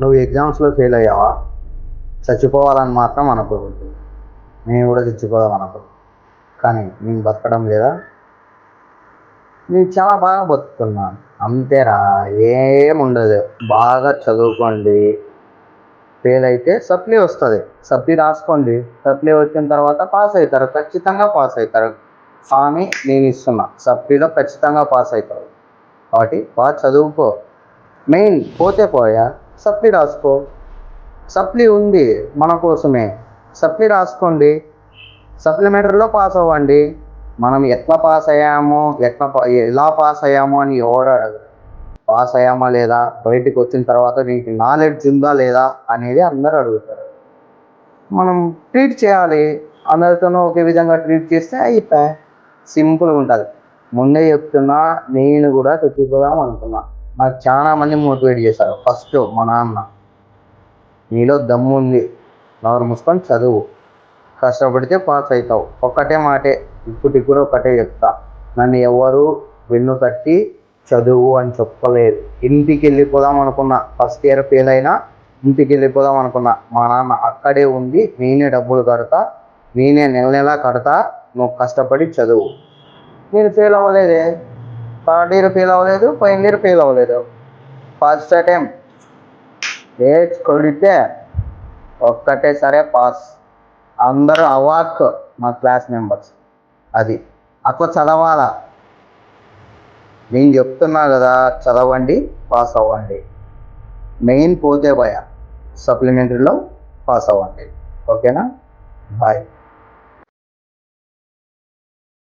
నువ్వు ఎగ్జామ్స్లో ఫెయిల్ అయ్యావా? చచ్చిపోవాలని మాత్రం అనుకోవద్దు. నేను కూడా చచ్చిపోదాం అనుకో, కానీ నేను బతకడం లేదా? నేను చాలా బాగా బతుకుతున్నాను అంతేరా, ఏముండదు. బాగా చదువుకోండి, ఫెయిల్ అయితే సప్లీ వస్తుంది, సప్లీ రాసుకోండి. సప్లీ వచ్చిన తర్వాత పాస్ అవుతారు, ఖచ్చితంగా పాస్ అవుతారు. కానీ నేను ఇస్తున్నా, సప్లీలో ఖచ్చితంగా పాస్ అవుతారు. కాబట్టి బాగా చదువుకో. మెయిన్ పోతే పోయా, సప్లీ రాసుకో. సప్లీ ఉంది మన కోసమే, సప్లీ రాసుకోండి. సప్లిమెంటరీలో పాస్ అవ్వండి. మనం ఎట్లా పాస్ అయ్యామో, ఎలా పాస్ అయ్యామో అని ఎవరు అడగరు. పాస్ అయ్యామా లేదా, బయటికి వచ్చిన తర్వాత నీకు నాలెడ్జ్ ఉందా లేదా అనేది అందరూ అడుగుతారు. మనం ట్రీట్ చేయాలి, అందరితోనూ ఒకే విధంగా ట్రీట్ చేస్తే అయిపోయి సింపుల్గా ఉంటుంది. ముందే చెప్తున్నా, నేను కూడా చదువుకోదాం అనుకున్నా. నాకు చాలా మంది మోటివేట్ చేశారు. ఫస్ట్ మా నాన్న, నీలో దమ్ము ఉంది, నోరు మూసుకొని చదువు, కష్టపడితే పాస్ అవుతావు. ఒక్కటే మాటే, ఇప్పటికి కూడా ఒకటే చెప్తా, నన్ను ఎవరు వెన్ను తట్టి చదువు అని చెప్పలేదు. ఇంటికి వెళ్ళిపోదాం అనుకున్నా, ఫస్ట్ ఇయర్ ఫెయిల్ అయినా ఇంటికి వెళ్ళిపోదాం అనుకున్నా. మా నాన్న అక్కడే ఉంది, నేనే డబ్బులు కడతా, నేనే నెల నెలా కడతా, నువ్వు కష్టపడి చదువు. నేను ఫెయిల్ అవ్వలేదే, థర్డ్ ఇయర్ ఫెయిల్ అవ్వలేదు, ఫైనల్ ఇయర్ ఫెయిల్ అవ్వలేదు. ఫస్ట్ టైం కొడితే ఒక్కటే సరే పాస్. అందరూ అవాక్ మా క్లాస్ మెంబర్స్. అది అట్లా చదవాలా. నేను చెప్తున్నా కదా, చదవండి, పాస్ అవ్వండి. మెయిన్ పోతే భయ, సప్లిమెంటరీలో పాస్ అవ్వండి. ఓకేనా? బాయ్.